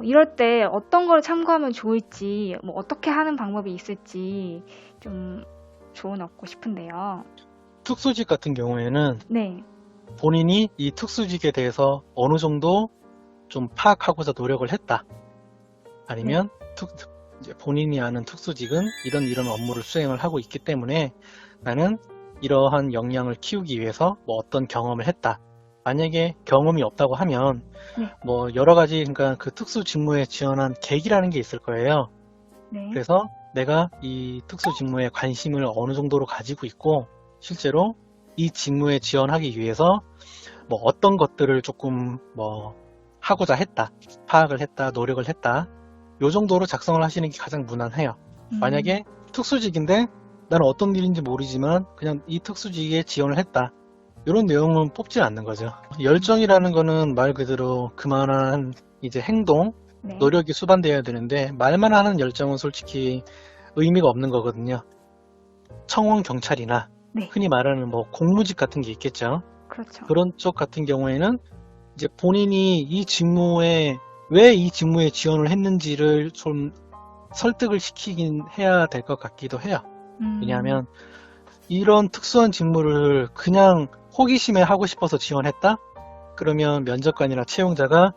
이럴 때 어떤 걸 참고하면 좋을지, 뭐 어떻게 하는 방법이 있을지 좀 조언 얻고 싶은데요. 특수직 같은 경우에는 네. 본인이 이 특수직에 대해서 어느 정도 좀 파악하고자 노력을 했다. 아니면 이제 본인이 아는 특수직은 이런 업무를 수행을 하고 있기 때문에 나는 이러한 역량을 키우기 위해서 뭐 어떤 경험을 했다. 만약에 경험이 없다고 하면 뭐 여러 가지, 그러니까 그 특수 직무에 지원한 계기라는 게 있을 거예요. 네. 그래서 내가 이 특수 직무에 관심을 어느 정도로 가지고 있고 실제로 이 직무에 지원하기 위해서 뭐 어떤 것들을 조금 뭐 하고자 했다, 파악을 했다, 노력을 했다, 요 정도로 작성을 하시는 게 가장 무난해요. 만약에 특수직인데 나는 어떤 일인지 모르지만 그냥 이 특수직에 지원을 했다, 이런 내용은 뽑질 않는 거죠. 열정이라는 거는 말 그대로 그만한 이제 행동, 네. 노력이 수반되어야 되는데 말만 하는 열정은 솔직히 의미가 없는 거거든요. 청원 경찰이나 네. 흔히 말하는 뭐 공무직 같은 게 있겠죠. 그렇죠. 그런 쪽 같은 경우에는 이제 본인이 이 직무에 왜 이 직무에 지원을 했는지를 좀 설득을 시키긴 해야 될 것 같기도 해요. 왜냐하면 이런 특수한 직무를 그냥 호기심에 하고 싶어서 지원했다? 그러면 면접관이나 채용자가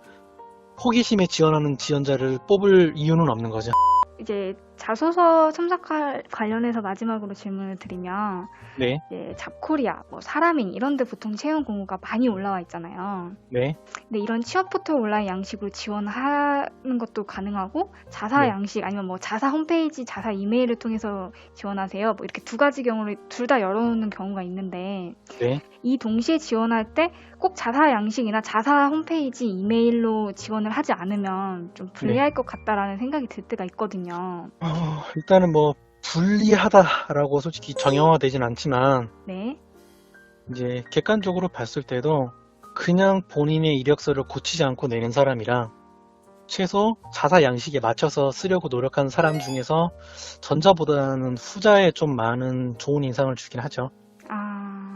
호기심에 지원하는 지원자를 뽑을 이유는 없는 거죠. 이제 자소서 첨삭 관련해서 마지막으로 질문을 드리면, 네, 이제 잡코리아, 뭐 사람인 이런 데 보통 채용 공고가 많이 올라와 있잖아요. 네, 근데 이런 취업 포털 온라인 양식으로 지원하는 것도 가능하고, 자사 네. 양식 아니면 뭐 자사 홈페이지, 자사 이메일을 통해서 지원하세요, 뭐 이렇게 두 가지 경우를 둘 다 열어놓는 경우가 있는데, 네. 이 동시에 지원할 때 꼭 자사 양식이나 자사 홈페이지 이메일로 지원을 하지 않으면 좀 불리할 것 같다라는 생각이 들 때가 있거든요. 일단은 뭐 불리하다라고 솔직히 정형화되진 않지만 네. 이제 객관적으로 봤을 때도 그냥 본인의 이력서를 고치지 않고 내는 사람이랑 최소 자사 양식에 맞춰서 쓰려고 노력한 사람 중에서 전자보다는 후자에 좀 많은 좋은 인상을 주긴 하죠.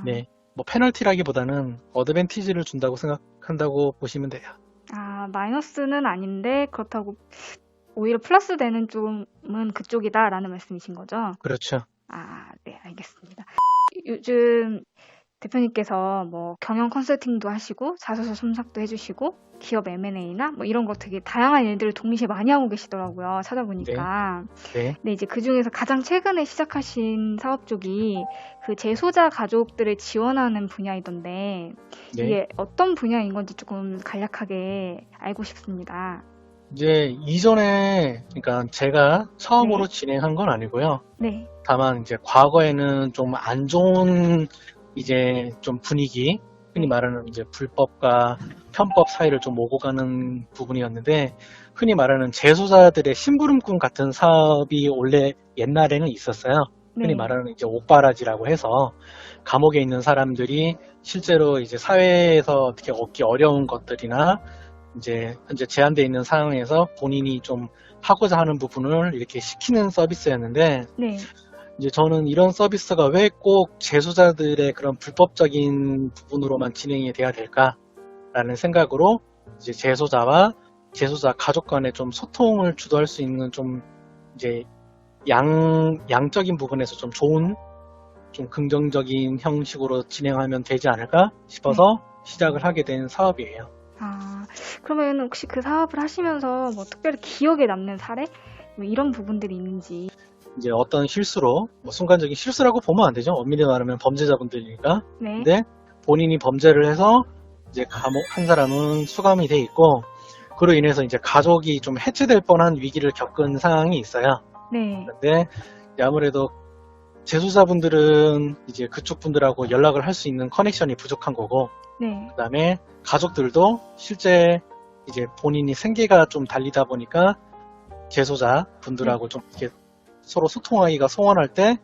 네, 뭐 페널티라기보다는 어드밴티지를 준다고 생각한다고 보시면 돼요. 마이너스는 아닌데 그렇다고 오히려 플러스 되는 쪽은 그쪽이다라는 말씀이신 거죠? 그렇죠. 네, 알겠습니다. 요즘 대표님께서 뭐 경영 컨설팅도 하시고 자소서 첨삭도 해주시고 기업 M&A나 뭐 이런 거 되게 다양한 일들을 동시에 많이 하고 계시더라고요. 찾아보니까. 네. 근데 이제 그 중에서 가장 최근에 시작하신 사업 쪽이 그 재소자 가족들을 지원하는 분야이던데 네. 이게 어떤 분야인 건지 조금 간략하게 알고 싶습니다. 이제 이전에, 그러니까 제가 처음으로 진행한 건 아니고요. 네. 다만 이제 과거에는 좀 안 좋은 이제 좀 분위기, 흔히 말하는 이제 불법과 편법 사이를 좀 오고 가는 부분이었는데, 흔히 말하는 재소자들의 심부름꾼 같은 사업이 원래 옛날에는 있었어요. 흔히 네. 말하는 이제 옥바라지라고 해서 감옥에 있는 사람들이 실제로 이제 사회에서 어떻게 얻기 어려운 것들이나 이제 현재 제한되어 있는 상황에서 본인이 좀 하고자 하는 부분을 이렇게 시키는 서비스였는데, 네. 이제 저는 이런 서비스가 왜 꼭 재소자들의 그런 불법적인 부분으로만 진행이 돼야 될까라는 생각으로 이제 재소자와 재소자 가족 간의 좀 소통을 주도할 수 있는 좀 이제 양적인 부분에서 좀 좋은 좀 긍정적인 형식으로 진행하면 되지 않을까 싶어서 시작을 하게 된 사업이에요. 아, 그러면 혹시 그 사업을 하시면서 뭐 특별히 기억에 남는 사례? 뭐 이런 부분들이 있는지. 이제 어떤 실수로, 뭐 순간적인 실수라고 보면 안 되죠. 엄밀히 말하면 범죄자분들이니까. 네. 근데 본인이 범죄를 해서 이제 감옥 한 사람은 수감이 돼 있고, 그로 인해서 이제 가족이 좀 해체될 뻔한 위기를 겪은 상황이 있어요. 네. 그런데 아무래도 재소자분들은 이제 그쪽 분들하고 연락을 할 수 있는 커넥션이 부족한 거고, 네. 그다음에 가족들도 실제 이제 본인이 생계가 좀 달리다 보니까 재소자 분들하고 좀 이렇게 서로 소통하기가 소원할 때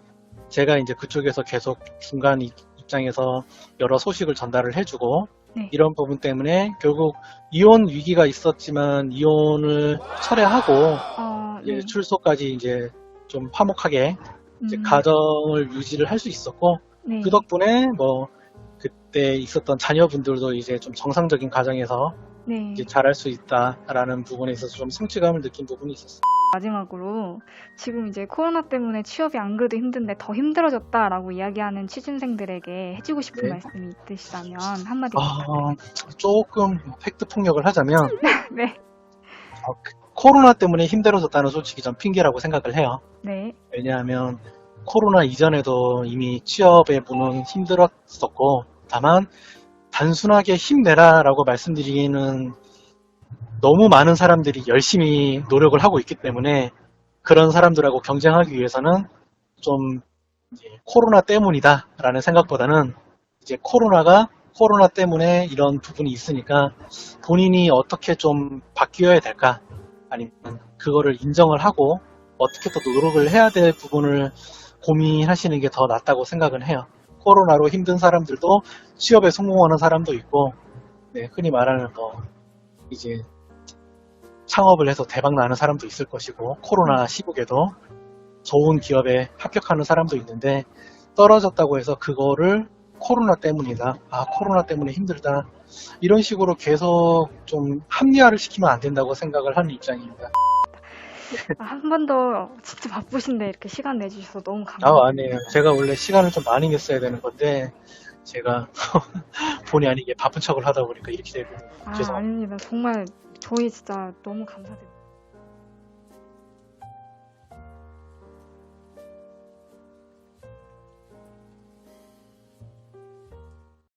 제가 이제 그쪽에서 계속 중간 입장에서 여러 소식을 전달을 해주고, 네. 이런 부분 때문에 결국 이혼 위기가 있었지만 이혼을 철회하고 이제 네. 출소까지 이제 좀 화목하게 이제 음, 가정을 유지를 할 수 있었고, 네. 그 덕분에 뭐 그때 있었던 자녀분들도 이제 좀 정상적인 가정에서 네. 이제 잘할 수 있다라는 부분에 있어서 좀 성취감을 느낀 부분이 있었어요. 마지막으로 지금 이제 코로나 때문에 취업이 안 그래도 힘든데 더 힘들어졌다라고 이야기하는 취준생들에게 해주고 싶은 네. 말씀이 있으시다면 한마디. 조금 팩트 폭력을 하자면 네. 코로나 때문에 힘들어졌다는 솔직히 전 핑계라고 생각을 해요. 네. 왜냐하면 코로나 이전에도 이미 취업의 문은 힘들었었고, 다만 단순하게 힘내라라고 말씀드리기는 너무 많은 사람들이 열심히 노력을 하고 있기 때문에 그런 사람들하고 경쟁하기 위해서는 좀 이제 코로나 때문이다라는 생각보다는 이제 코로나 때문에 이런 부분이 있으니까 본인이 어떻게 좀 바뀌어야 될까, 아니면 그거를 인정을 하고 어떻게 또 노력을 해야 될 부분을 고민하시는 게 더 낫다고 생각은 해요. 코로나로 힘든 사람들도 취업에 성공하는 사람도 있고, 네, 흔히 말하는 뭐 이제 창업을 해서 대박 나는 사람도 있을 것이고, 코로나 시국에도 좋은 기업에 합격하는 사람도 있는데, 떨어졌다고 해서 그거를 코로나 때문이다, 코로나 때문에 힘들다, 이런 식으로 계속 좀 합리화를 시키면 안 된다고 생각을 하는 입장입니다. 한 번 더 진짜 바쁘신데 이렇게 시간 내주셔서 너무 감사합니다. 아니에요. 제가 원래 시간을 좀 많이 냈어야 되는 건데 제가 본의 아니게 바쁜 척을 하다 보니까 이렇게 되고 죄송합니다. 아닙니다. 정말 저희 진짜 너무 감사드립니다.